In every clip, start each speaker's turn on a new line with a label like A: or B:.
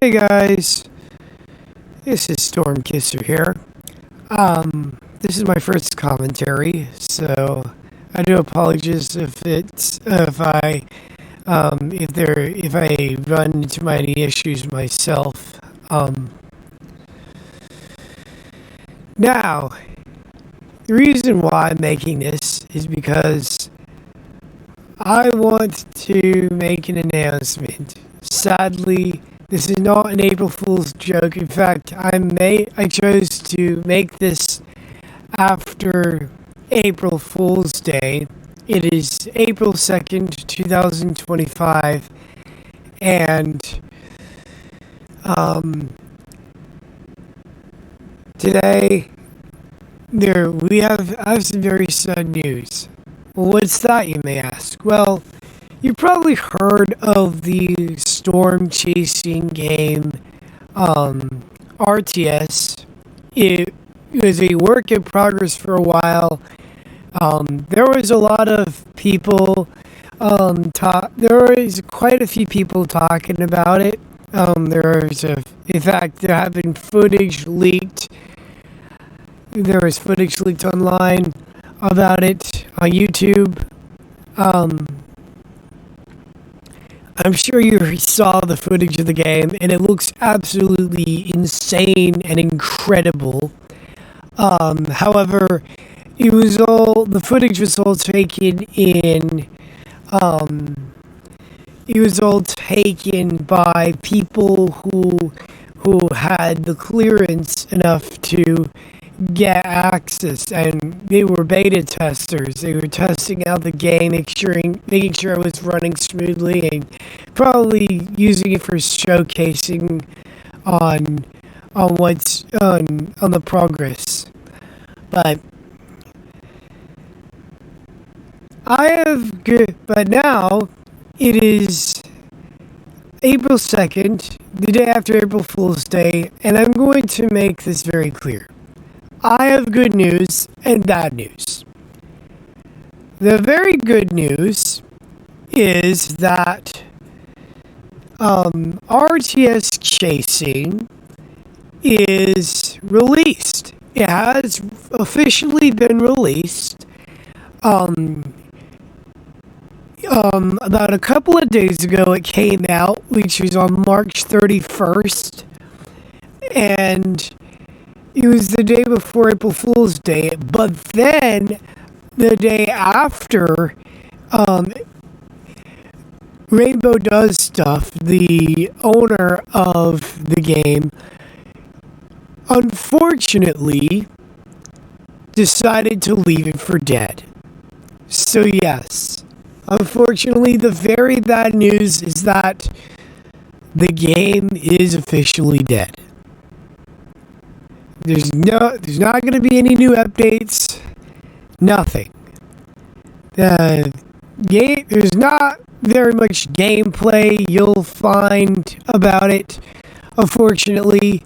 A: Hey guys, this is Stormkisser here. This is my first commentary, so I do apologize if I run into any issues myself. Now, the reason why I'm making this is because I want to make an announcement. Sadly, this is not an April Fool's joke. In fact, I chose to make this after April Fool's Day. It is April 2nd, 2025, and today I have some very sad news. Well, what's that, you may ask? Well, you probably heard of the storm chasing game, RTS. It was a work in progress for a while. There was a lot of people, there was quite a few people talking about it. In fact, there have been footage leaked. There was footage leaked online about it on YouTube. I'm sure you saw the footage of the game, and it looks absolutely insane and incredible. However, the footage was all taken by people who had the clearance enough to get access, and they were beta testers. They were testing out the game, making sure it was running smoothly, and probably using it for showcasing on the progress. But But now it is April 2nd, the day after April Fool's Day, and I'm going to make this very clear. I have good news and bad news. The very good news is that RTS Chasing is released. It has officially been released about a couple of days ago. It came out, which was on March 31st, and it was the day before April Fool's Day. But then, the day after, RainbowDoesStuff, the owner of the game, unfortunately decided to leave it for dead. So yes, unfortunately, the very bad news is that the game is officially dead. There's not going to be any new updates. Nothing. There's not very much gameplay you'll find about it, unfortunately.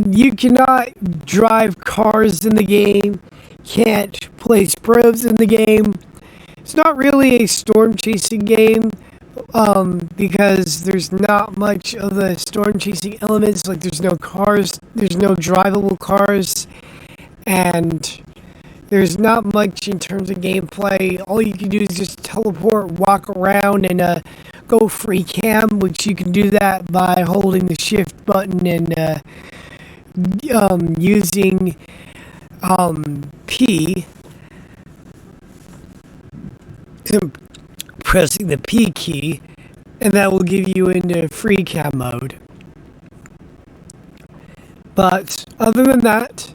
A: You cannot drive cars in the game. Can't place probes in the game. It's not really a storm chasing game. Because there's not much of the storm chasing elements. Like, there's no cars, there's no drivable cars, and there's not much in terms of gameplay. All you can do is just teleport, walk around, and go free cam, which you can do that by holding the shift button and using P, pressing the P key, and that will give you into free cam mode. But other than that,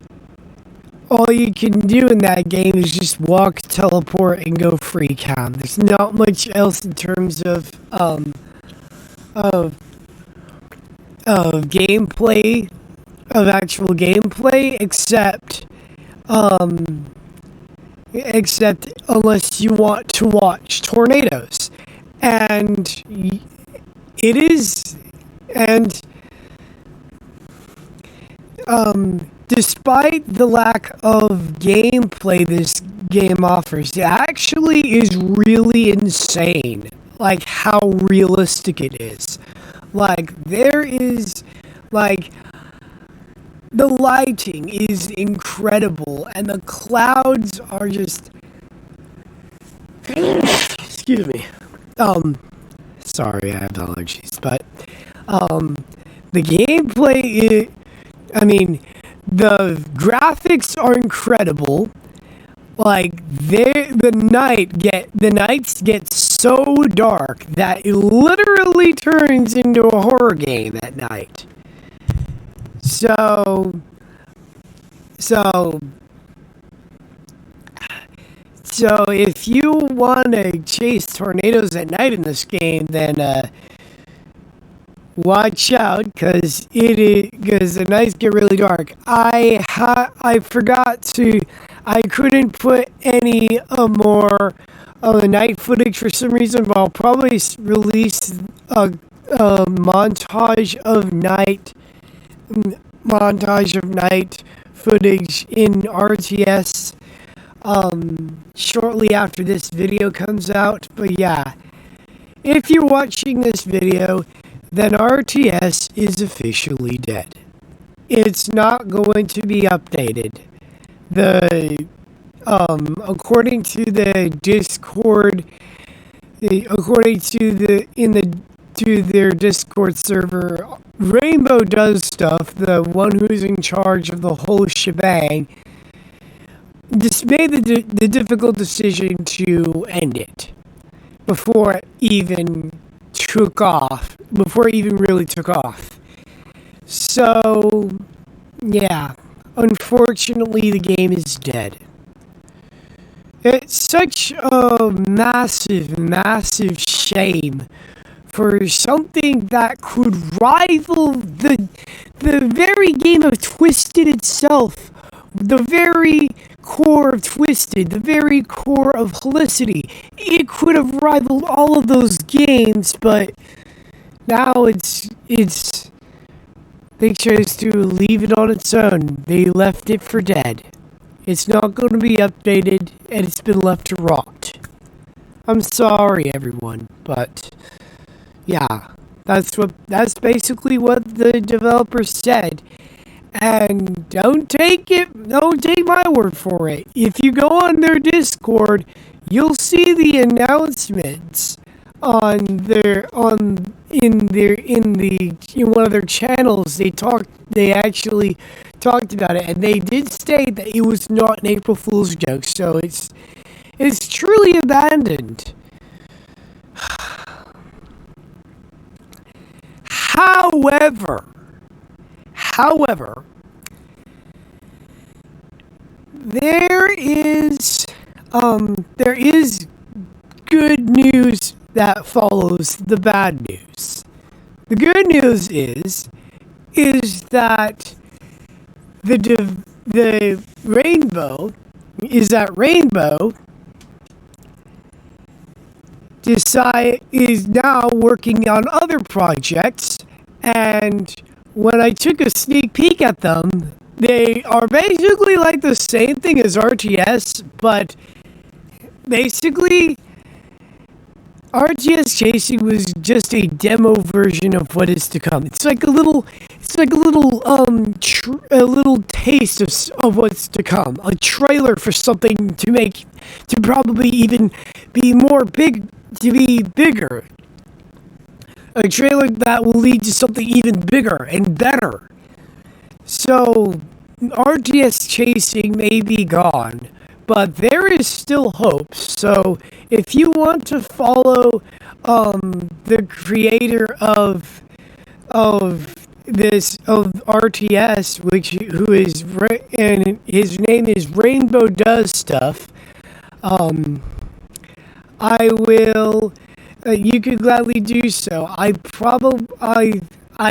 A: all you can do in that game is just walk, teleport, and go free cam. There's not much else in terms of gameplay, of actual gameplay, except unless you want to watch tornadoes. And despite the lack of gameplay this game offers, it actually is really insane, like how realistic it is. Like there is, like, the lighting is incredible, and the clouds are just. Excuse me. Sorry, I have allergies, but the gameplay. The graphics are incredible. Like the nights get so dark that it literally turns into a horror game at night. So if you want to chase tornadoes at night in this game, then watch out, because the nights get really dark. I couldn't put any more of the night footage for some reason, but I'll probably release a montage of night footage in RTS shortly after this video comes out. But yeah, if you're watching this video, then RTS is officially dead. It's not going to be updated. According to the Discord, to their Discord server, RainbowDoesStuff, the one who's in charge of the whole shebang, just made the difficult decision to end it before it even really took off. So, yeah, unfortunately, the game is dead. It's such a massive shame for something that could rival the very game of Twisted itself, the very core of Twisted, the very core of Helicity. It could have rivaled all of those games, but now they chose to leave it on its own. They left it for dead. It's not going to be updated, and it's been left to rot. I'm sorry, everyone, but yeah, that's basically what the developers said. And don't take my word for it. If you go on their Discord, you'll see the announcements in one of their channels. They actually talked about it, and they did state that it was not an April Fool's joke. So it's truly abandoned. However, there is good news that follows the bad news. The good news is that Rainbow is now working on other projects, and when I took a sneak peek at them, they are basically like the same thing as RTS, but basically RTS Chasing was just a demo version of what is to come. It's like a little taste of what's to come. A trailer for something to probably even be bigger. A trailer that will lead to something even bigger and better. So, RTS Chasing may be gone, but there is still hope. So, if you want to follow the creator of RTS, and his name is RainbowDoesStuff, you could gladly do so. I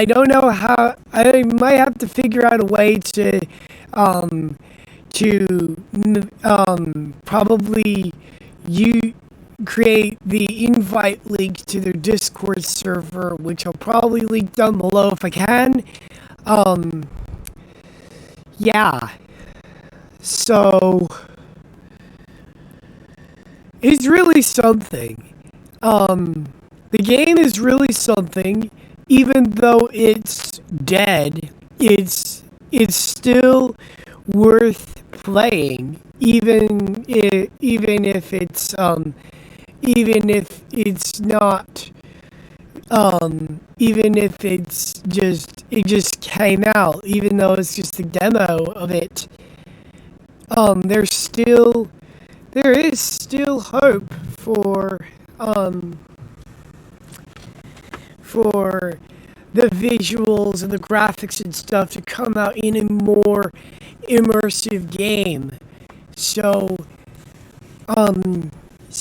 A: don't know how. I might have to figure out a way to probably create the invite link to their Discord server, which I'll probably link down below if I can. yeah. So it's really something. The game is really something. Even though it's dead, it's still worth playing. Even if it's not even if it just came out, even though it's just a demo of it, there is still hope for the visuals and the graphics and stuff to come out in a more immersive game. So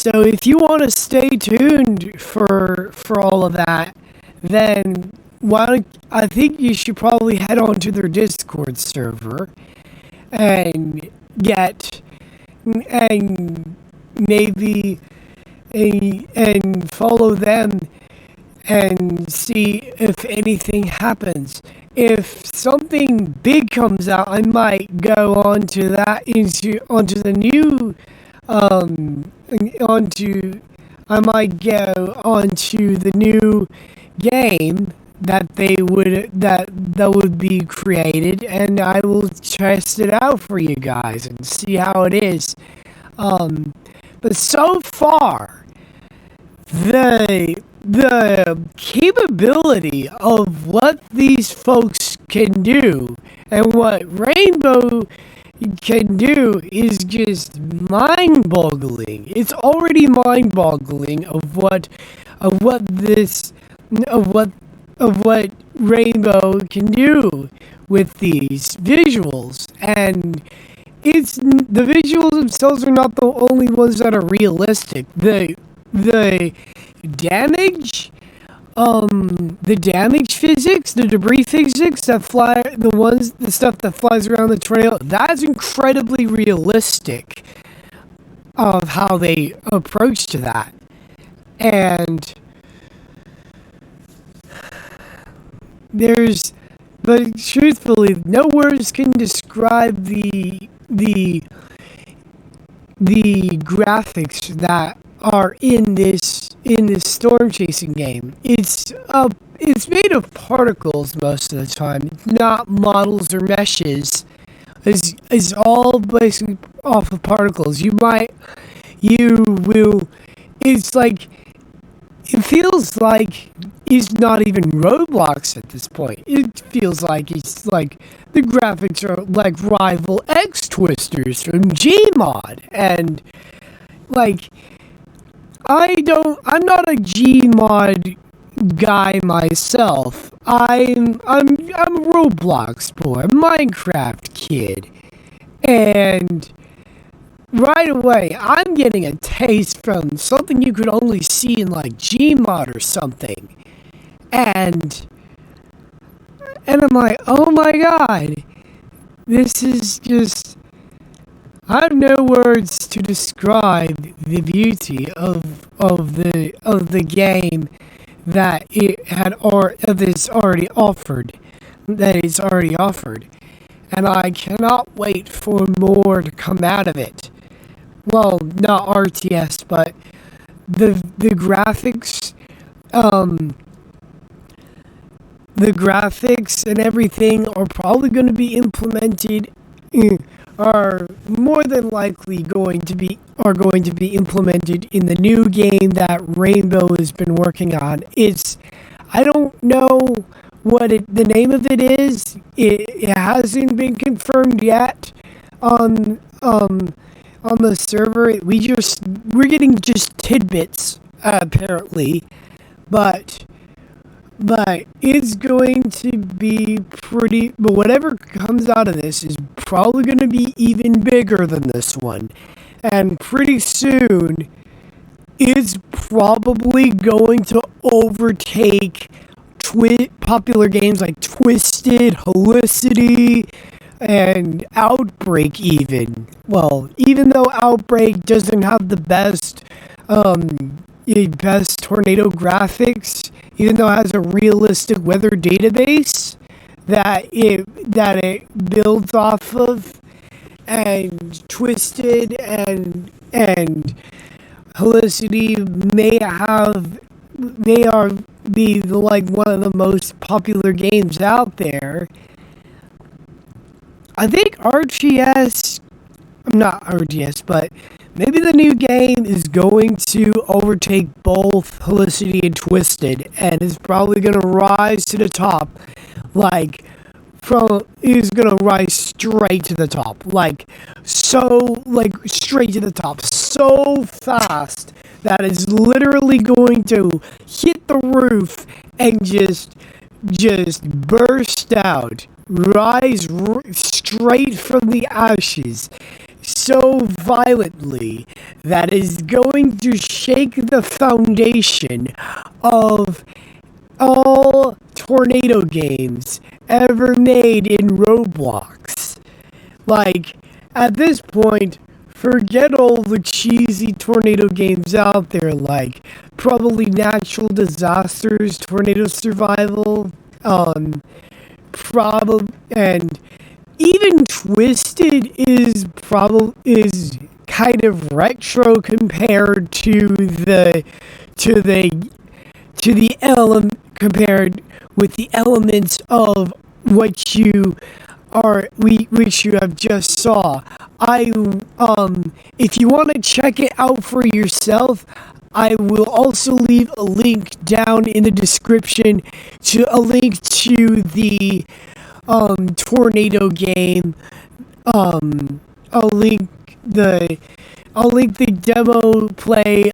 A: if you want to stay tuned for all of that, then I think you should probably head on to their Discord server and maybe and follow them and see if anything happens. If something big comes out, I might go onto the new I might go onto the new game that would be created, and I will test it out for you guys and see how it is. But so far, the capability of what these folks can do and what Rainbow can do is just mind-boggling. It's already mind-boggling of what Rainbow can do with these visuals. And the visuals themselves are not the only ones that are realistic. The damage physics, the debris physics the stuff that flies around the trail, that's incredibly realistic of how they approach to that. And but truthfully, no words can describe the graphics that are in this storm chasing game. It's made of particles most of the time, not models or meshes. It's all basically off of particles. It feels like it's not even Roblox at this point. It feels like it's like the graphics are like rival X Twisters from Gmod, and like I'm not a Gmod guy myself. I'm a Roblox boy, a Minecraft kid, and right away I'm getting a taste from something you could only see in like Gmod or something, and I'm like, oh my god, this is just. I have no words to describe the beauty of the game that it's already offered, and I cannot wait for more to come out of it. Well, not RTS, but the graphics, the graphics and everything are probably going to be implemented. Are more than likely going to be implemented in the new game that Rainbow has been working on. I don't know what the name of it is. It hasn't been confirmed yet on the server. We're getting just tidbits apparently, but it's going to be pretty. But whatever comes out of this is probably going to be even bigger than this one. And pretty soon, it's probably going to overtake popular games like Twisted, Helicity, and Outbreak even. Well, even though Outbreak doesn't have the best tornado graphics, even though it has a realistic weather database, that it builds off of, and Twisted and Helicity be like one of the most popular games out there. I think RTS, not RTS, but maybe the new game is going to overtake both Helicity and Twisted, and is probably going to rise to the top, is going to rise straight to the top, straight to the top, so fast that is literally going to hit the roof and just burst out, rise straight from the ashes so violently that is going to shake the foundation of all tornado games ever made in Roblox. At this point, forget all the cheesy tornado games out there, like probably Natural Disasters, Tornado Survival, and even Twisted is kind of retro compared compared with the elements of which you have just saw. If you want to check it out for yourself, I will also leave a link down in the description to the tornado game. I'll link the demo play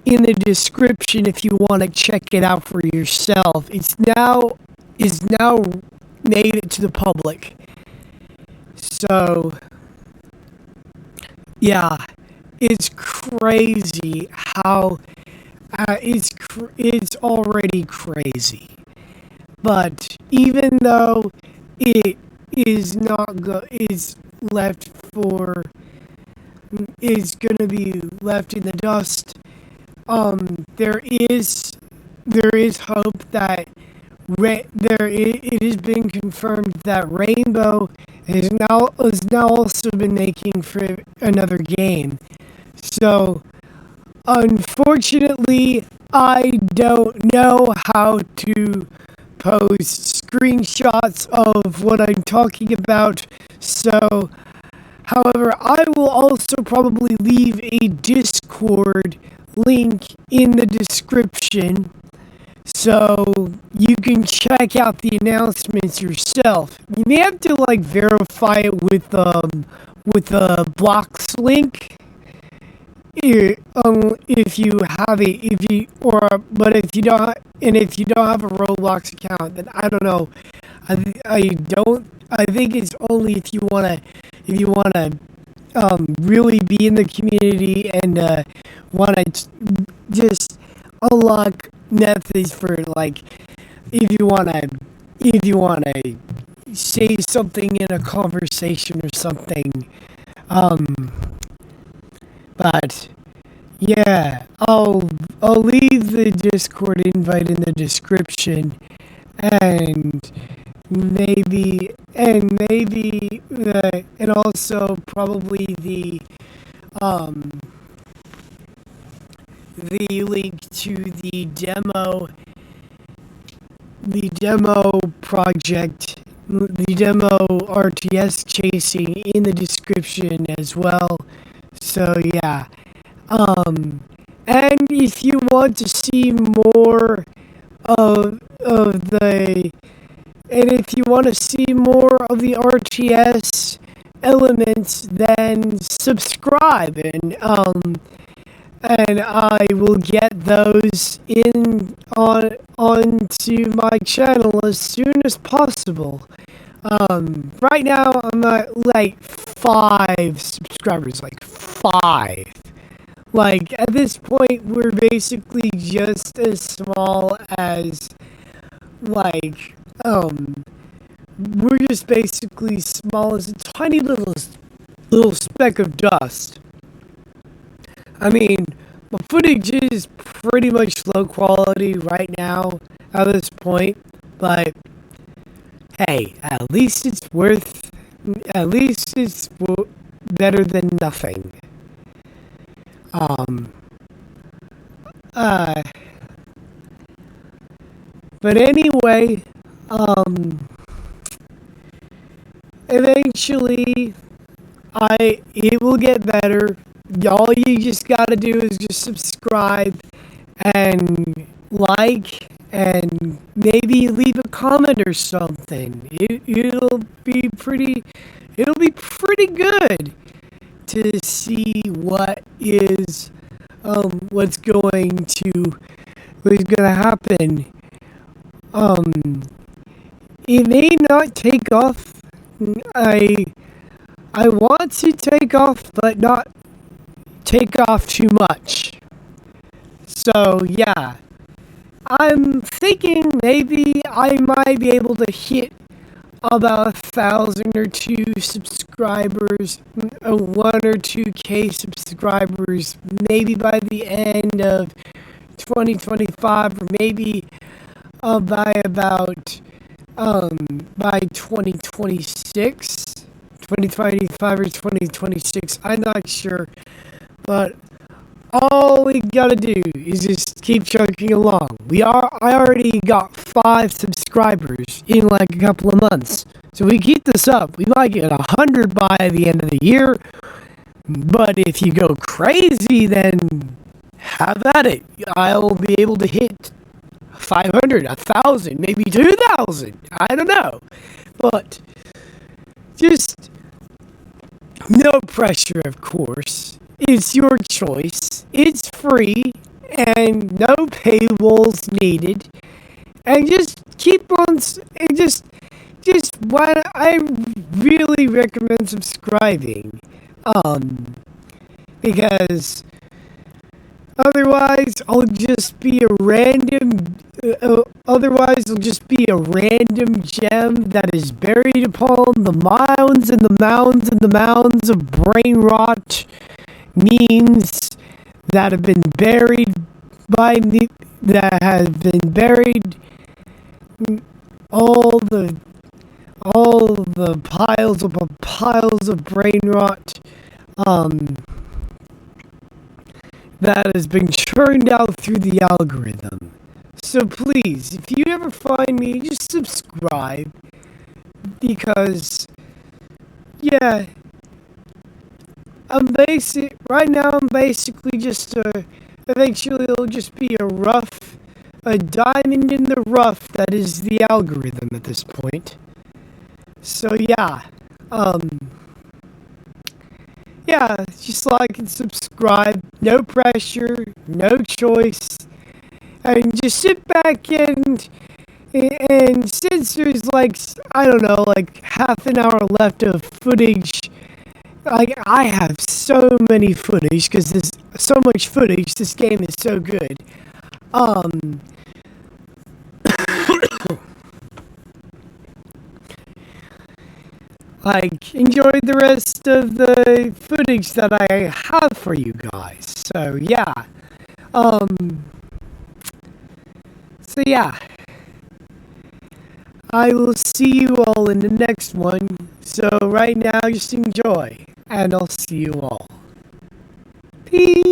A: in the description if you want to check it out for yourself. Is now made it to the public. So yeah, it's crazy how it's already crazy. But even though it is gonna be left in the dust, there is hope that it has been confirmed that Rainbow has now also been making for another game. So unfortunately, I don't know how to post screenshots of what I'm talking about. So, however, I will also probably leave a Discord link in the description, so you can check out the announcements yourself. You may have to verify it with a Blocks link. If you have it, if you don't have a Roblox account, then I don't know. I think it's only if you wanna really be in the community and wanna just unlock methods for if you wanna say something in a conversation or something. But yeah, I'll leave the Discord invite in the description, and also probably the link to the demo project, the demo RTS Chasing in the description as well. So yeah, and if you want to see more of the RTS elements, then subscribe, and I will get those onto my channel as soon as possible. Right now I'm at 5 subscribers, 5. At this point, we're basically just as small as, we're just basically small as a tiny little speck of dust. I mean, my footage is pretty much low quality right now at this point, But hey, at least it's better than nothing. Um, uh, but anyway, eventually, it will get better. All you just gotta do is just subscribe and like and maybe leave a comment or something. It'll be pretty good to see what's gonna happen. It may not take off. I I want to take off, but not take off too much. So yeah, I'm thinking maybe I might be able to hit about 1,000 or 2 subscribers, 1 or 2K subscribers, maybe by the end of 2025, or maybe by 2026, 2025 or 2026. I'm not sure, but all we gotta do is just keep chugging along. I already got 5 subscribers in like a couple of months. So we keep this up, we might get 100 by the end of the year. But if you go crazy, then have at it. I'll be able to hit 500, 1,000, maybe 2,000. I don't know. But just no pressure, of course. It's your choice. It's free and no paywalls needed. And just keep on, and just what I really recommend subscribing. Because otherwise I'll just be a random gem that is buried upon the mounds and the mounds and the mounds of brain rot memes that have been buried by me, that have been buried, all the piles of brain rot that has been churned out through the algorithm. So please, if you ever find me, just subscribe, because yeah, right now I'm basically just eventually it'll just be a diamond in the rough that is the algorithm at this point. So yeah, just like and subscribe, no pressure, no choice, and just sit back and since there's like, I don't know, like half an hour left of footage. Like, I have so many footage, because there's so much footage. This game is so good. Like, enjoy the rest of the footage that I have for you guys. So yeah. So yeah. I will see you all in the next one. So right now, just enjoy. And I'll see you all. Peace.